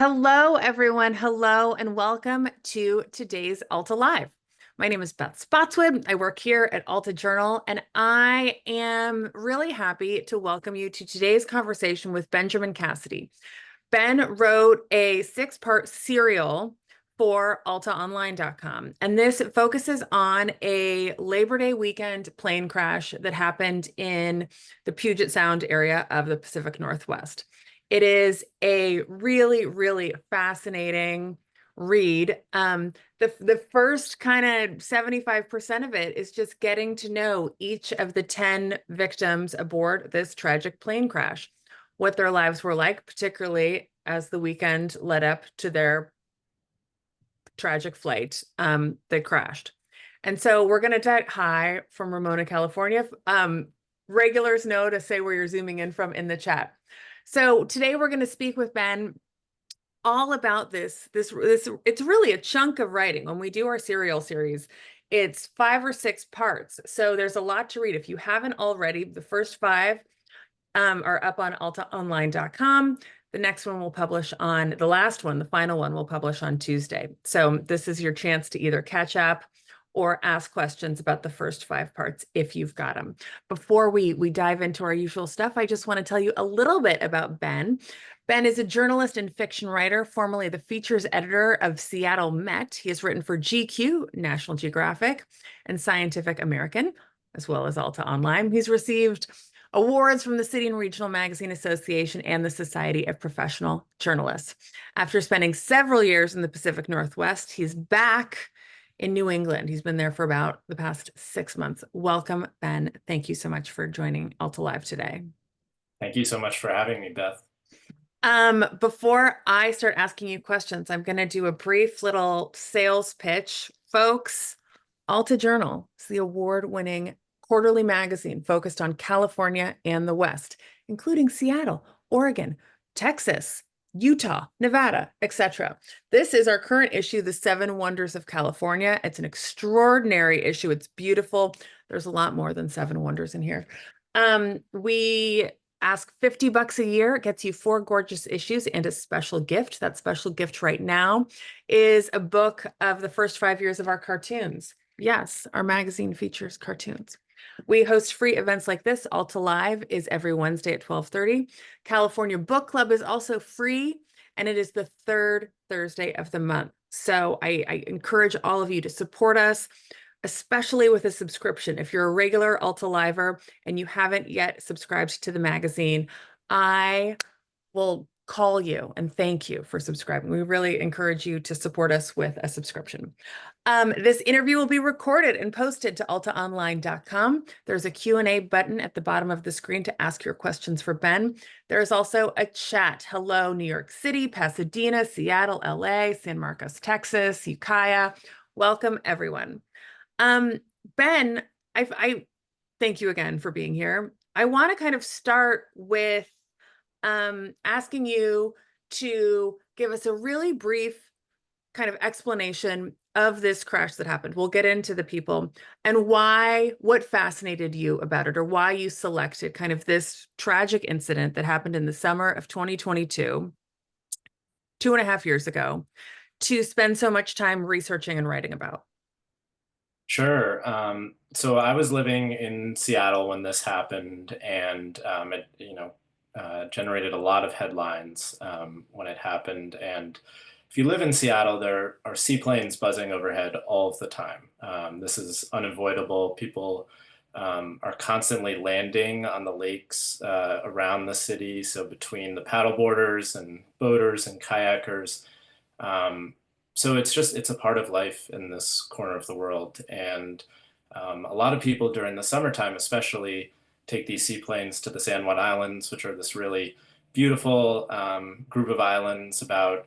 Hello, everyone. Hello, and welcome to today's Alta Live. My name is Beth Spotswood. I work here at Alta Journal, and I am really happy to welcome you to today's conversation with Benjamin Cassidy. Ben wrote a six-part serial for altaonline.com, and this focuses on a Labor Day weekend plane crash that happened in the Puget Sound area of the Pacific Northwest. It is a really, really fascinating read. The first kind of 75% of it is just getting to know each of the 10 victims aboard this tragic plane crash, what their lives were like, particularly as the weekend led up to their tragic flight that crashed. And so we're going to take hi from Ramona, California. Regulars know to say where you're zooming in from in the chat. So today we're going to speak with Ben all about this. It's really a chunk of writing. When we do our serial series, it's 5 or 6 parts. So there's a lot to read. If you haven't already, the first 5 are up on altaonline.com. The next one will publish on, the last one, the final one will publish on Tuesday. So this is your chance to either catch up or ask questions about the first 5 parts if you've got them. Before we dive into our usual stuff, I just want to tell you a little bit about Ben. Ben is a journalist and fiction writer, formerly the features editor of Seattle Met. He has written for GQ, National Geographic, and Scientific American, as well as Alta Online. He's received awards from the City and Regional Magazine Association and the Society of Professional Journalists. After spending several years in the Pacific Northwest, he's back in New England. He's been there for about the past 6 months. Welcome, Ben. Thank you so much for joining Alta Live today. Thank you so much for having me, Beth. Before I start asking you questions, I'm going to do a brief little sales pitch. Folks, Alta Journal is the award-winning quarterly magazine focused on California and the West, including Seattle, Oregon, Texas, Utah, Nevada, etc. This is our current issue, The 7 Wonders of California. It's an extraordinary issue. It's beautiful. There's a lot more than 7 wonders in here. We ask $50 a year. It gets you 4 gorgeous issues and a special gift. That special gift right now is a book of the first 5 years of our cartoons. Yes, our magazine features cartoons. We host free events like this. Alta Live is every Wednesday at 12:30. California Book Club is also free, and it is the 3rd Thursday of the month. So I encourage all of you to support us, especially with a subscription. If you're a regular Alta Liver and you haven't yet subscribed to the magazine, I will call you and thank you for subscribing. We really encourage you to support us with a subscription. This interview will be recorded and posted to altaonline.com. There's a Q&A button at the bottom of the screen to ask your questions for Ben. There's also a chat. Hello, New York City, Pasadena, Seattle, LA, San Marcos, Texas, Ukiah. Welcome, everyone. Ben, I thank you again for being here. I want to kind of start with asking you to give us a really brief kind of explanation of this crash that happened. We'll get into the people and what fascinated you about it, or why you selected kind of this tragic incident that happened in the summer of 2022, 2.5 years ago, to spend so much time researching and writing about. Sure. So I was living in Seattle when this happened, and it generated a lot of headlines when it happened. And if you live in Seattle, there are seaplanes buzzing overhead all of the time. This is unavoidable. People are constantly landing on the lakes around the city. So between the paddleboarders and boaters and kayakers. So it's a part of life in this corner of the world. And a lot of people during the summertime, especially, take these seaplanes to the San Juan Islands, which are this really beautiful group of islands about,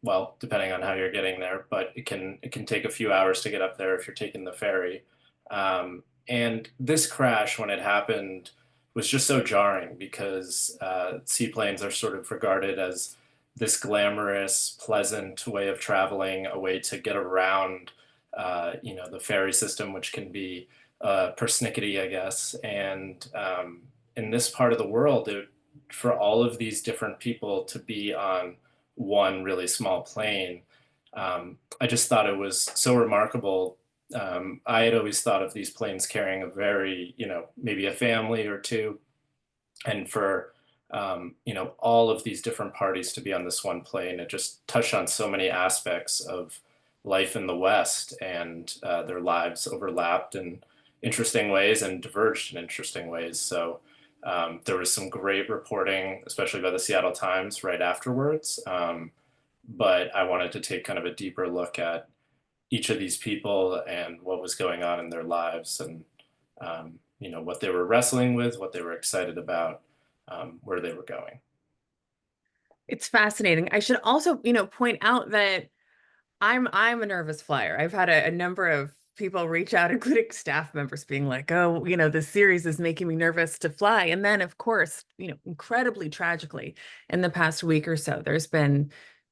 well, depending on how you're getting there, but it can take a few hours to get up there if you're taking the ferry. And this crash, when it happened, was just so jarring because seaplanes are sort of regarded as this glamorous, pleasant way of traveling, a way to get around, the ferry system, which can be persnickety, I guess. And in this part of the world, for all of these different people to be on one really small plane. I just thought it was so remarkable. I had always thought of these planes carrying a very, maybe a family or two, and for all of these different parties to be on this one plane, it just touched on so many aspects of life in the West, and their lives overlapped in interesting ways and diverged in interesting ways. So there was some great reporting, especially by the Seattle Times right afterwards. But I wanted to take kind of a deeper look at each of these people and what was going on in their lives, and what they were wrestling with, what they were excited about, where they were going. It's fascinating. I should also, point out that I'm a nervous flyer. I've had a number of people reach out, including staff members, being like, "Oh, this series is making me nervous to fly." And then, of course, incredibly tragically, in the past week or so, there's been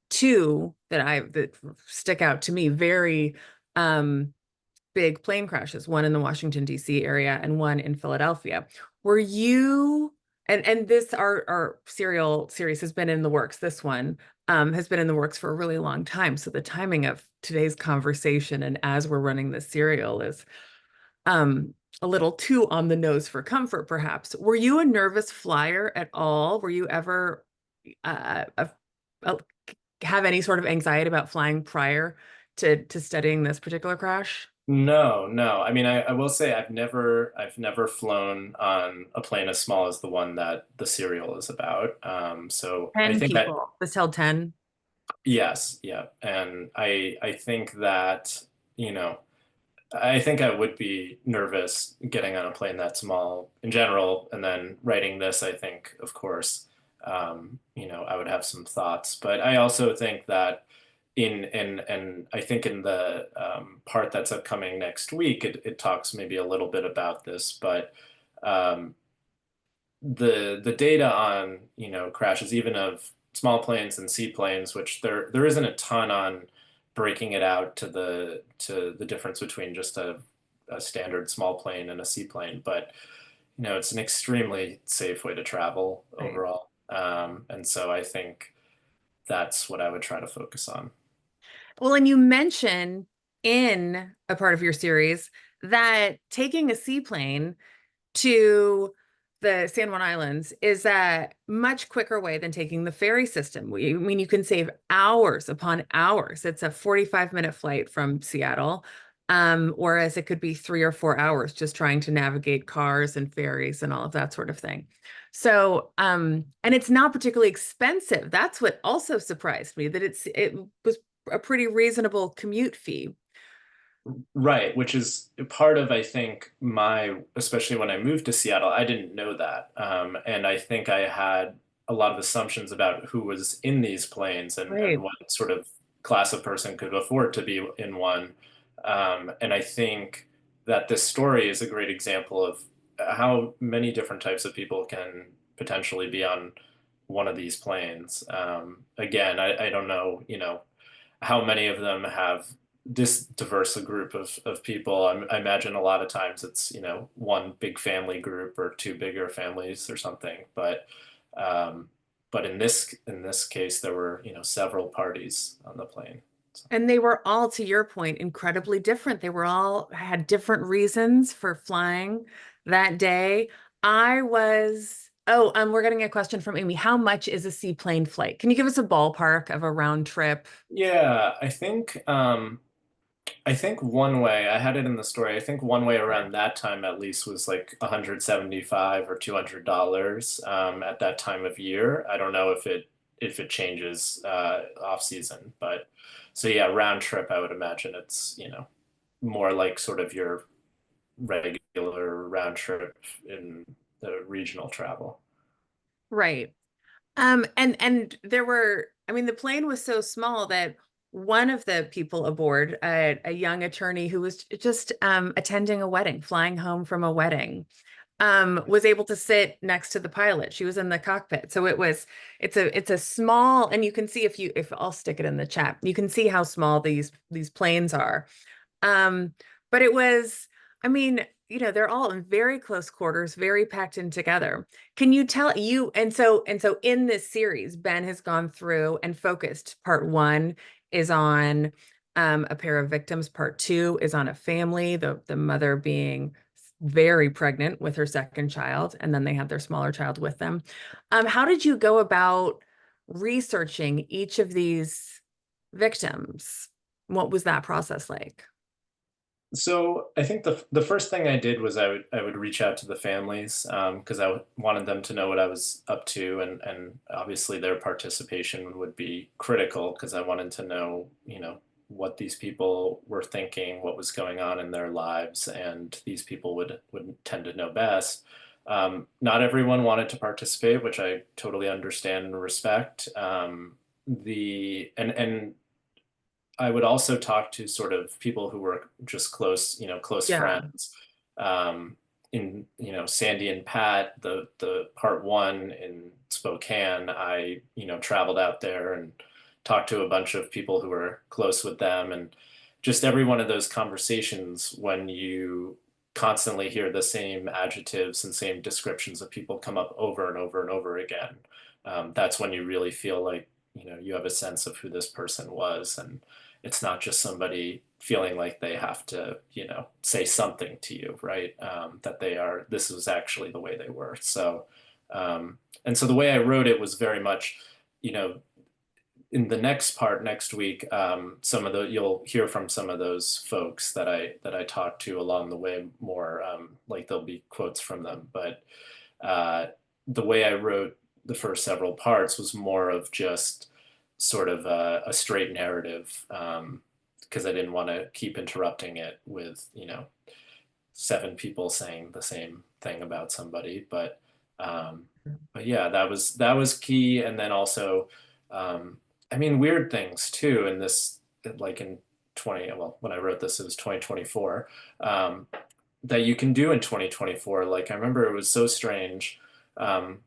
two that stick out to me, very big plane crashes, one in the Washington, D.C. area and one in Philadelphia. Were you, and this, our serial series has been in the works. This one has been in the works for a really long time. So the timing of today's conversation and as we're running this serial is a little too on the nose for comfort, perhaps. Were you a nervous flyer at all? Were you ever uh, a, a, have any sort of anxiety about flying prior to studying this particular crash? No, no. I mean, I will say I've never flown on a plane as small as the one that the serial is about. So I 10 think that people. This held 10. yes, yeah, and I think that you know I think I would be nervous getting on a plane that small in general, and then writing this. I think, of course, I would have some thoughts, but I also think that and I think in the part that's upcoming next week, it talks maybe a little bit about this, but um, the data on crashes, even of small planes and seaplanes, which there isn't a ton on breaking it out to the difference between just a standard small plane and a seaplane, but it's an extremely safe way to travel Right. overall, and so I think that's what I would try to focus on. Well, and you mention in a part of your series that taking a seaplane to the San Juan Islands is a much quicker way than taking the ferry system. I mean, you can save hours upon hours. It's a 45-minute flight from Seattle, whereas it could be 3 or 4 hours just trying to navigate cars and ferries and all of that sort of thing. So, and it's not particularly expensive. That's what also surprised me, that it was a pretty reasonable commute fee. Right, which is part of, I think, especially when I moved to Seattle, I didn't know that. And I think I had a lot of assumptions about who was in these planes, and Right. what sort of class of person could afford to be in one. And I think that this story is a great example of how many different types of people can potentially be on one of these planes. Again, I don't know, how many of them have this diverse a group of people. I imagine a lot of times it's, one big family group or two bigger families or something. Um, but in this case, there were, several parties on the plane. So, And they were all, to your point, incredibly different. They were all had different reasons for flying that day. We're getting a question from Amy. How much is a seaplane flight? Can you give us a ballpark of a round trip? yeah, I think one way, I had it in the story. I think one way Yeah. around that time at least was like 175 or $200 at that time of year. I don't know if it changes off season, but so yeah, round trip, I would imagine it's, more like sort of your regular round trip in the regional travel. Right. And there were, I mean, the plane was so small that one of the people aboard, a young attorney who was just attending a wedding, flying home from a wedding, was able to sit next to the pilot. She was in the cockpit. So it's a small, and you can see, if I'll stick it in the chat, you can see how small these planes are. Um, but it was, I mean, they're all in very close quarters, very packed in together. Can you tell you, and so in this series, Ben has gone through and focused. Part one is on a pair of victims. Part two is on a family, the mother being very pregnant with her second child, and then they had their smaller child with them. How did you go about researching each of these victims? What was that process like? So I think the first thing I did was I would reach out to the families because wanted them to know what I was up to, and obviously their participation would be critical because I wanted to know, what these people were thinking, what was going on in their lives, and these people would tend to know best. Not everyone wanted to participate, which I totally understand and respect. The and I would also talk to sort of people who were just close, close Yeah. friends. In Sandy and Pat, the part one in Spokane, I traveled out there and talked to a bunch of people who were close with them, and just every one of those conversations when you constantly hear the same adjectives and same descriptions of people come up over and over and over again. That's when you really feel like you have a sense of who this person was, and it's not just somebody feeling like they have to, say something to you, right? That this was actually the way they were. And so the way I wrote it was very much, you know, in the next part next week, you'll hear from some of those folks that I talked to along the way more, like there'll be quotes from them. But uh, the way I wrote the first several parts was more of just sort of a straight narrative because I didn't want to keep interrupting it with seven people saying the same thing about somebody. But yeah, that was key. And then also, um, I mean, weird things too. In this, like in 20, well, when I wrote this, it was 2024. Um, that you can do in 2024. Like I remember it was so strange. Um,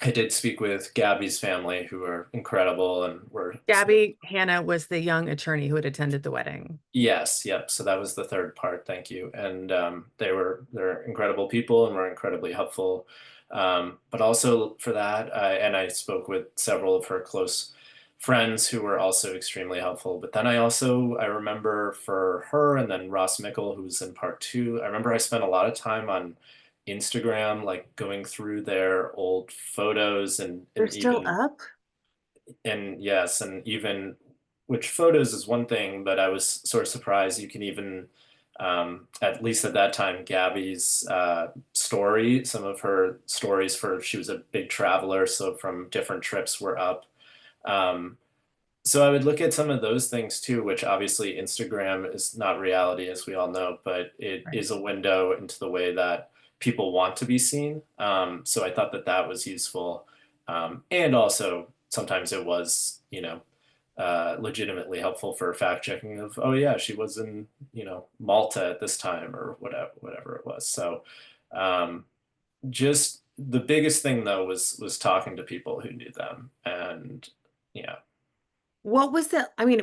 I did speak with Gabby's family, who are incredible and were sort of, Gabby Hanna was the young attorney who had attended the wedding. yes, yep. So that was the third part. Thank you. And they're incredible people and were incredibly helpful. But also for that, I spoke with several of her close friends who were also extremely helpful. But then I remember for her and then Ross Mickle, who's in part two, I remember I spent a lot of time on Instagram, like going through their old photos and They're and still even up? and yes, and even which photos is one thing, but I was sort of surprised you can even, at least at that time, Gabby's story, some of her stories she was a big traveler, so from different trips were up. Um, so I would look at some of those things too, which obviously Instagram is not reality, as we all know, but it Right. is a window into the way that people want to be seen. So I thought that that was useful. And also sometimes it was, legitimately helpful for fact checking of, oh yeah, she was in, Malta at this time or whatever it was. So um, just the biggest thing though was talking to people who knew them, and yeah. What was the, I mean,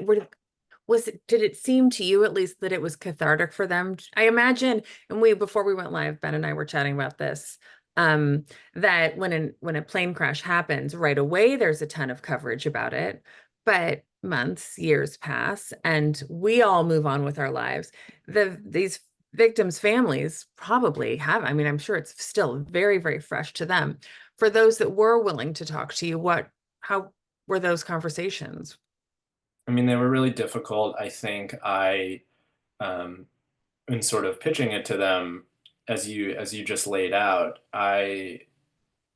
did it seem to you at least that it was cathartic for them? I imagine, and before we went live, Ben and I were chatting about this, that when a plane crash happens, right away there's a ton of coverage about it, but months, years pass, and we all move on with our lives. These victims' families probably have, I mean, I'm sure it's still very, very fresh to them. For those that were willing to talk to you, how were those conversations? I mean, they were really difficult. I think um, in sort of pitching it to them, as you just laid out, I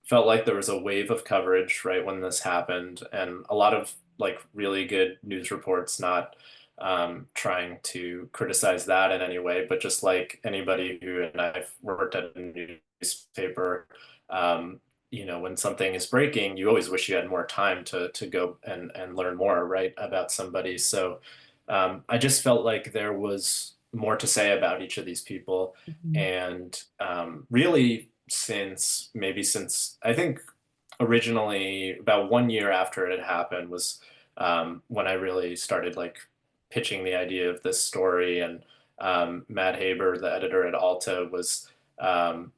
felt like there was a wave of coverage right when this happened, and a lot of like really good news reports, not trying to criticize that in any way, but just like anybody who, and I've worked at a newspaper, um, when something is breaking, you always wish you had more time to go and learn more, right, about somebody. So I just felt like there was more to say about each of these people, Mhm. and really since I think originally about 1 year after it had happened was when I really started like pitching the idea of this story, and Matt Haber, the editor at Alta, was um,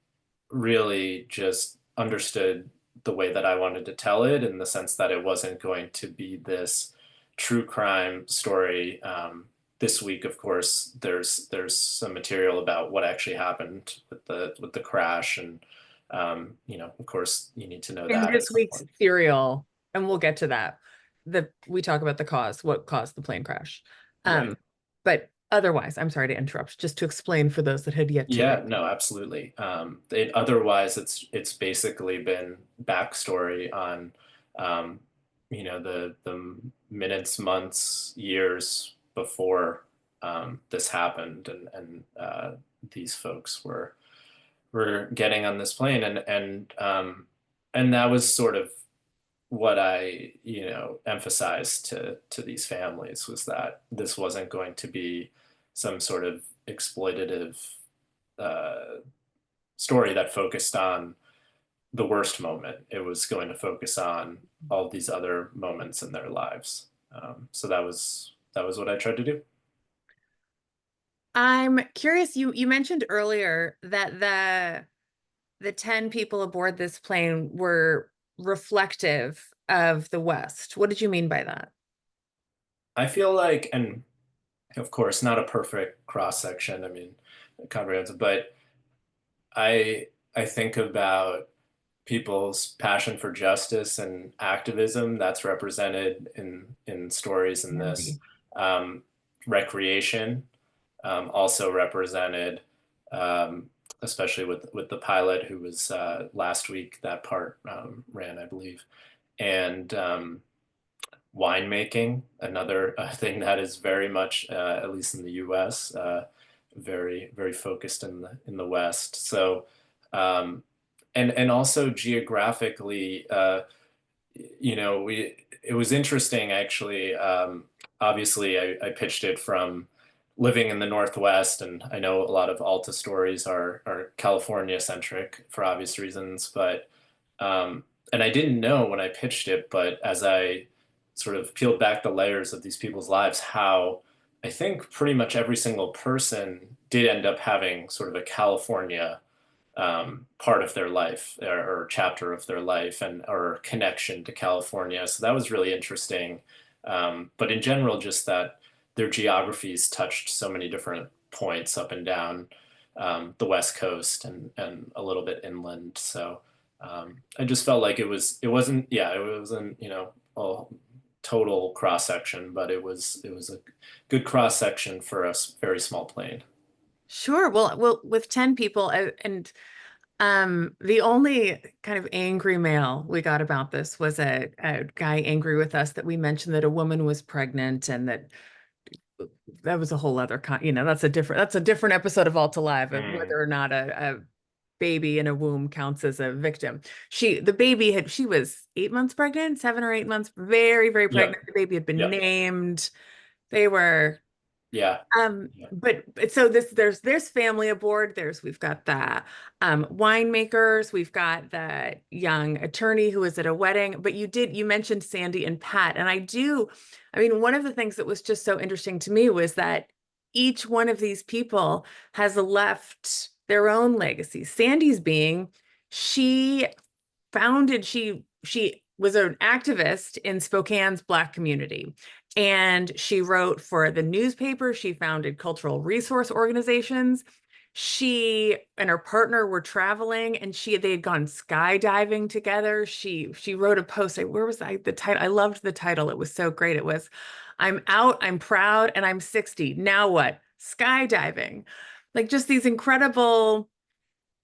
really just understood the way that I wanted to tell it, in the sense that it wasn't going to be this true crime story. This week, of course, there's some material about what actually happened with the crash, and of course, you need to know In that at this some week's point. serial, and we'll get to that. We talk about what caused the plane crash. Right. But otherwise, I'm sorry to interrupt, just to explain for those that had yet to read. Yeah, no, absolutely. Otherwise, it's basically been backstory on, um, the minutes, months, years before this happened, and these folks were getting on this plane, and that was sort of what I emphasized to these families, was that this wasn't going to be some sort of exploitative uh, story that focused on the worst moment. It was going to focus on all these other moments in their lives. So that was what I tried to do. I'm curious, you mentioned earlier that the 10 people aboard this plane were reflective of the West. What did you mean by that? I feel like, and of course, not a perfect cross section. I mean, comprehensive, but I think about people's passion for justice and activism that's represented in stories in this. Andy. Um, Recreation, also represented, um, especially with the pilot who was last week. That part ran, I believe, and winemaking, another thing that is very much, at least in the U.S., very very focused in the West. So, um, and also geographically, we it was interesting actually. Obviously, I pitched it from living in the Northwest, and I know a lot of Alta stories are California centric for obvious reasons, but um, and I didn't know when I pitched it, but as I sort of peeled back the layers of these people's lives, how I think pretty much every single person did end up having sort of a California part of their life, or chapter of their life, and or connection to California. So that was really interesting. But in general, just that their geographies touched so many different points up and down the West Coast, and a little bit inland. So I just felt like it wasn't a total cross section, but it was a good cross section for a very small plane. Sure. Well, with 10 people, and the only kind of angry mail we got about this was a guy angry with us that we mentioned that a woman was pregnant, and that was a whole other that's a different episode of Alt Alive, of Mm, whether or not a baby in a womb counts as a victim. The baby she was 8 months pregnant, 7 or 8 months, very, very yep, pregnant. The baby had been yep, named. They were yeah, yeah. but so there's family aboard. We've got the winemakers, we've got the young attorney who was at a wedding. But you mentioned Sandy and Pat, and I mean, one of the things that was just so interesting to me was that each one of these people has left their own legacy. Sandy's being, she she was an activist in Spokane's Black community, and she wrote for the newspaper. She founded cultural resource organizations. She and her partner were traveling, and they had gone skydiving together. She wrote a post. Where was the title? I loved the title. It was so great. It was, "I'm out, I'm proud, and I'm 60. Now what? Skydiving." Like, just these incredible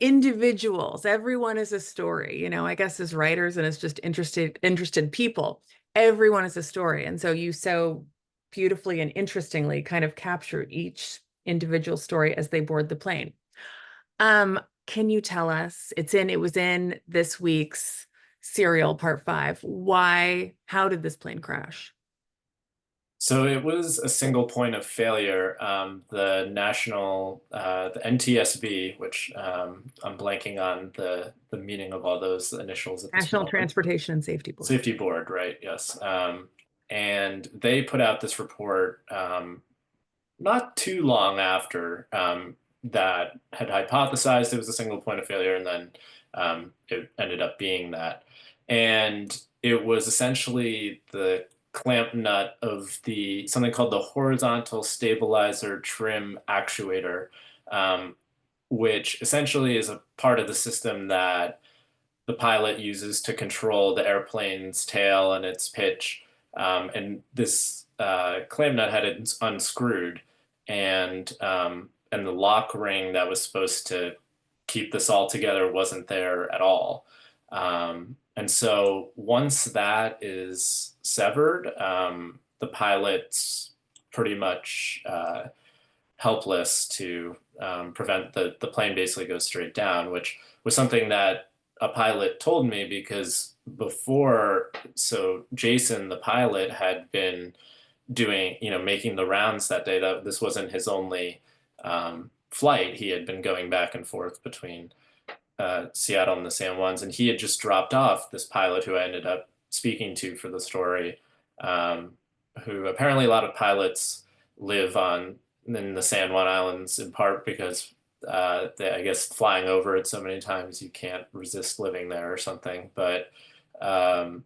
individuals. Everyone is a story, I guess, as writers and as just interested people. Everyone is a story. And so you so beautifully and interestingly kind of capture each individual story as they board the plane. Can you tell us, it was in this week's Serial Part 5, how did this plane crash? So it was a single point of failure. The NTSB, which I'm blanking on the meaning of all those initials at this National moment. Transportation and Safety Board. Safety Board, right? Yes. And they put out this report not too long after that had hypothesized it was a single point of failure, and then it ended up being that. And it was essentially the clamp nut of the something called the horizontal stabilizer trim actuator, um, which essentially is a part of the system that the pilot uses to control the airplane's tail and its pitch. And this clamp nut had it unscrewed, and the lock ring that was supposed to keep this all together wasn't there at all. And so once that is severed, the pilot's pretty much helpless to prevent the plane basically goes straight down, which was something that a pilot told me because before, so Jason, the pilot, had been doing, making the rounds that day. That this wasn't his only flight. He had been going back and forth between Seattle and the San Juans, and he had just dropped off this pilot who I ended up speaking to for the story, um, who apparently a lot of pilots live on in the San Juan Islands in part because I guess flying over it so many times you can't resist living there or something. But um,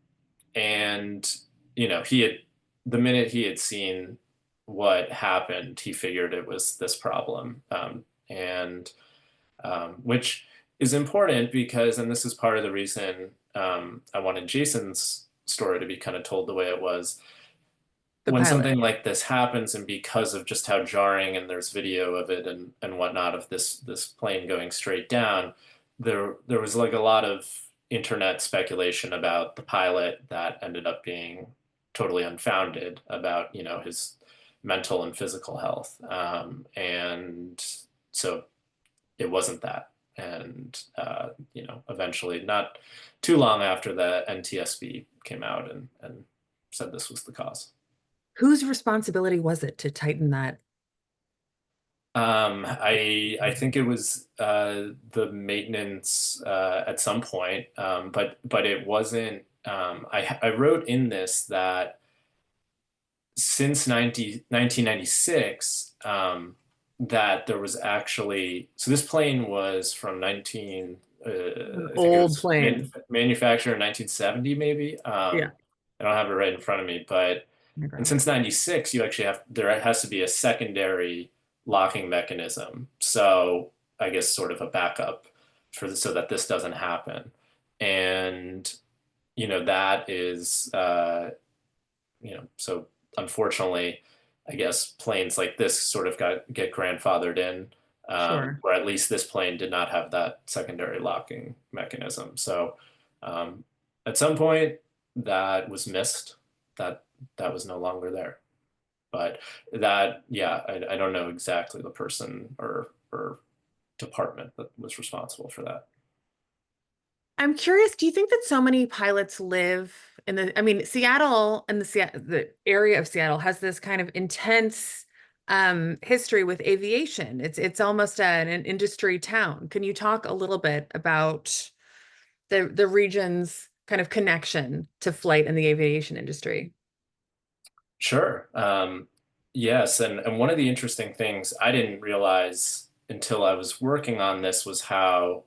and he had the minute he had seen what happened, he figured it was this problem, and which is important because, and this is part of the reason I wanted Jason's story to be kind of told the way it was. The When pilot. something like this happens, and because of just how jarring, and there's video of it and whatnot of this plane going straight down, there was like a lot of internet speculation about the pilot that ended up being totally unfounded about his mental and physical health, and so it wasn't that. And eventually, not too long after, the NTSB came out and said this was the cause. Whose responsibility was it to tighten that? I think it was the maintenance at some point, but it wasn't. I wrote in this that since 1996, that there was actually, so this plane was from 19 An I think it old was plane. manufactured in 1970 maybe. Yeah. I don't have it right in front of me, but I and grab it. since 96 you actually have, there has to be a secondary locking mechanism, so I guess sort of a backup for so that this doesn't happen. And that is so unfortunately, I guess planes like this sort of get grandfathered in, Sure. where at least this plane did not have that secondary locking mechanism. So um, at some point that was missed, that that was no longer there. But that, yeah, I don't know exactly the person or department that was responsible for that. I'm curious, do you think that so many pilots live in I mean, Seattle and the area of Seattle has this kind of intense history with aviation. It's almost an industry town. Can you talk a little bit about the region's kind of connection to flight and the aviation industry? Sure. Yes, and one of the interesting things I didn't realize until I was working on this was how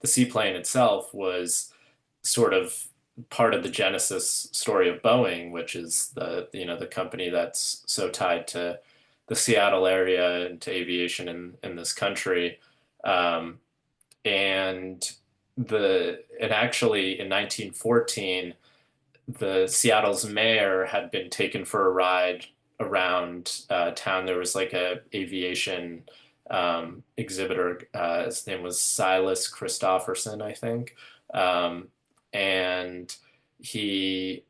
the seaplane itself was sort of part of the genesis story of Boeing, which is the company that's so tied to the Seattle area and to aviation in this country. Um, and and actually in 1914 the Seattle's mayor had been taken for a ride around town. There was like a aviation exhibitor. His name was Silas Christopherson, I think, um, and he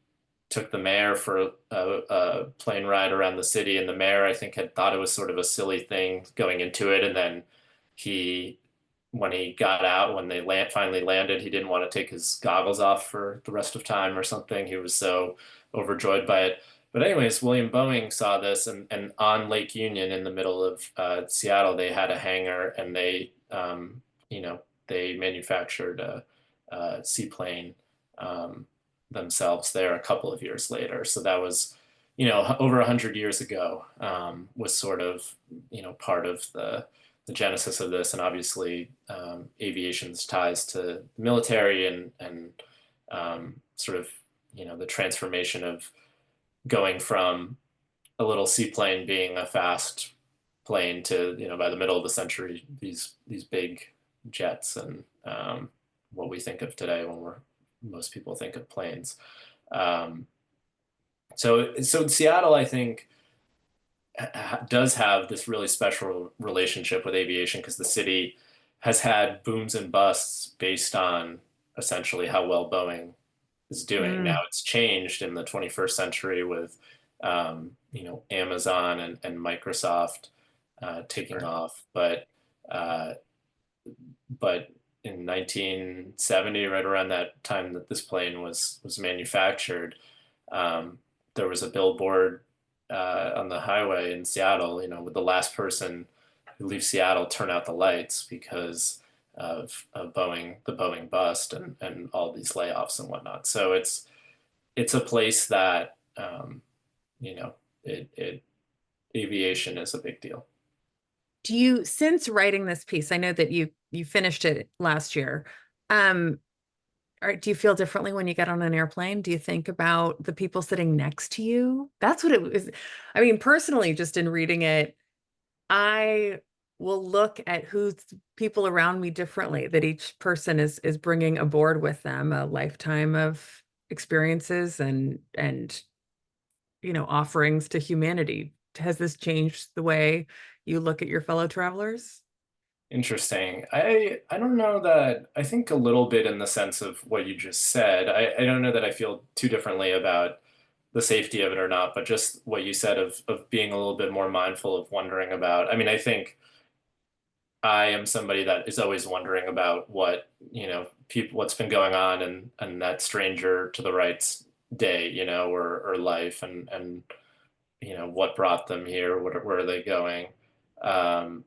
took the mayor for a plane ride around the city. And the mayor, I think, had thought it was sort of a silly thing going into it, and then he when he got out, when they finally landed, he didn't want to take his goggles off for the rest of time or something. He was so overjoyed by it. But anyways, William Boeing saw this, and on Lake Union in the middle of Seattle, they had a hangar, and they manufactured a seaplane um, themselves there a couple of years later. So that was, over 100 years ago, was sort of, part of the genesis of this, and obviously aviation's ties to the military and sort of, the transformation of going from a little seaplane being a fast plane to, by the middle of the century, these big jets and what we think of today when most people think of planes. Um, so Seattle, I think, does have this really special relationship with aviation because the city has had booms and busts based on essentially how well Boeing is doing. Now Mm, it's changed in the 21st century with Amazon and Microsoft taking sure. off, uh, but in 1970, right around that time that this plane was manufactured, um, there was a billboard on the highway in Seattle, with the last person who leaves Seattle turn out the lights because of the Boeing bust and all these layoffs and whatnot. So it's a place that you know it aviation is a big deal. Do you, since writing this piece, I know that you finished it last year. Um, do you feel differently when you get on an airplane? Do you think about the people sitting next to you? That's what it was. I mean, personally, just in reading it, I will look at who's people around me differently, that each person is bringing aboard with them a lifetime of experiences and offerings to humanity. Has this changed the way you look at your fellow travelers? Interesting. I don't know that I think a little bit in the sense of what you just said. I don't know that I feel too differently about the safety of it or not, but just what you said of being a little bit more mindful of wondering about. I mean, I think I am somebody that is always wondering about what, people what's been going on and that stranger to the right's day, or life and what brought them here, where are they going? Um,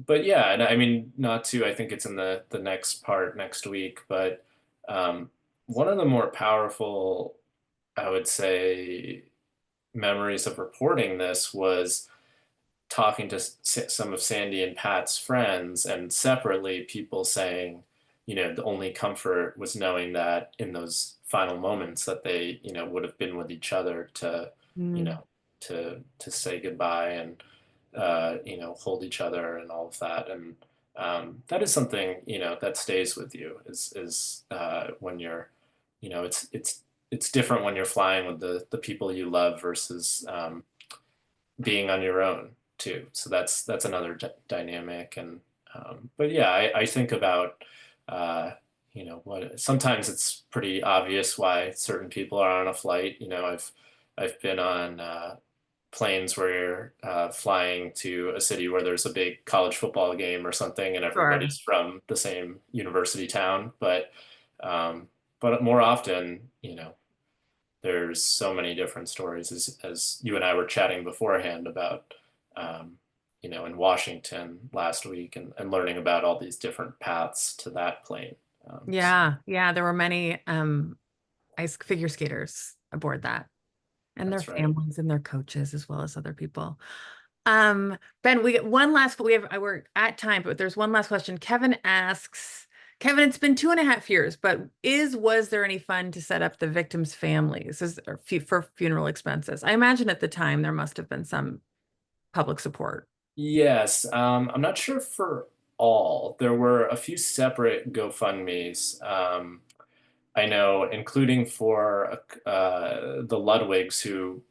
but yeah, and I mean, not to, I think it's in the next part next week, but um, one of the more powerful, I would say, memories of reporting this was talking to some of Sandy and Pat's friends, and separately, people saying, the only comfort was knowing that in those final moments that they, would have been with each other to, you Mm. know, to say goodbye and hold each other and all of that. And that is something, that stays with you is when you're, it's different when you're flying with the people you love versus being on your own too. So that's another dynamic. And but yeah, I think about what sometimes it's pretty obvious why certain people are on a flight. I've been on planes where you're flying to a city where there's a big college football game or something, and Sure. everybody's from the same university town. Um, but more often, there's so many different stories as you and I were chatting beforehand about, in Washington last week and learning about all these different paths to that plane. So Yeah, yeah, there were many ice figure skaters aboard that, and their that's right. families and their coaches as well as other people. Ben, we get one last, but we're at time, but there's one last question. Kevin, it's been 2.5 years, but was there any fun to set up the victims' families for funeral expenses? I imagine at the time there must have been some public support. Yes, I'm not sure for all. There were a few separate GoFundMe's. I know, including for the Ludwigs, who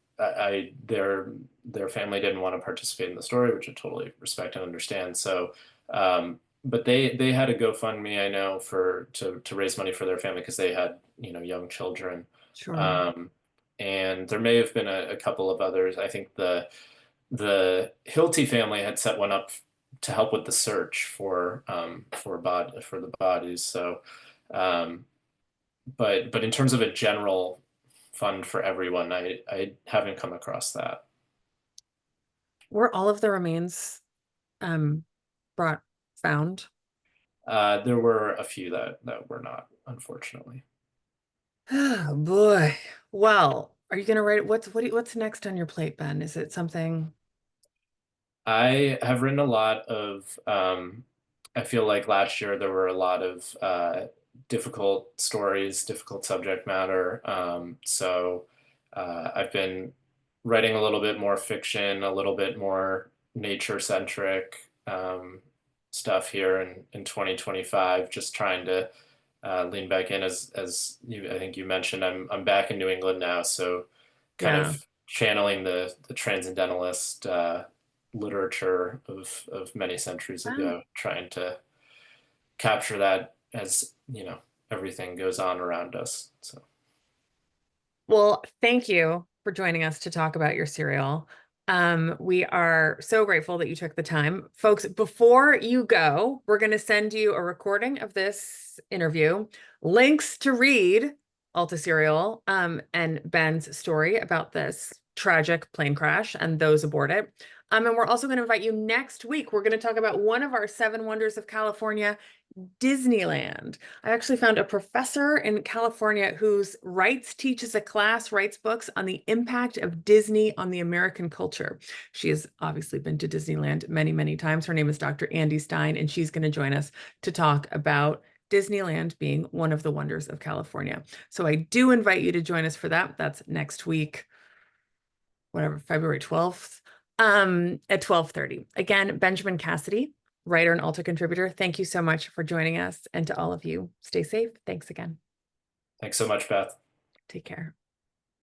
their family didn't want to participate in the story, which I totally respect and understand. So, but they had a GoFundMe, I know, for to raise money for their family because they had young children, Sure. um, and there may have been a couple of others. I think the Hilty family had set one up to help with the search for the bodies. So. Um, but in terms of a general fund for everyone, I haven't come across that. Were all of the remains um brought found? There were a few that were not, unfortunately. Oh boy. Well, Are you gonna write what's next on your plate, Ben? Is it something? I have written a lot of, I feel like last year there were a lot of difficult stories, difficult subject matter. I've been writing a little bit more fiction, a little bit more nature centric stuff here in 2025, just trying to lean back in as I think you mentioned, I'm back in New England now, so kind Yeah. of channeling the transcendentalist literature of many centuries Wow. ago, trying to capture that as everything goes on around us. So Well, thank you for joining us to talk about your cereal. We are so grateful that you took the time. Folks, before you go, we're going to send you a recording of this interview, links to read Alta Serial and Ben's story about this tragic plane crash and those aboard it. And we're also going to invite you next week. We're going to talk about one of our seven wonders of California, Disneyland. I actually found a professor in California whose teaches a class, writes books on the impact of Disney on the American culture. She has obviously been to Disneyland many, many times. Her name is Dr. Andy Stein, and she's going to join us to talk about Disneyland being one of the wonders of California. So I do invite you to join us for that. That's next week, whatever, February 12th, at 12:30. Again, Benjamin Cassidy, writer and Alta contributor, thank you so much for joining us. And to all of you, stay safe. Thanks again. thanks so much, Beth. Take care.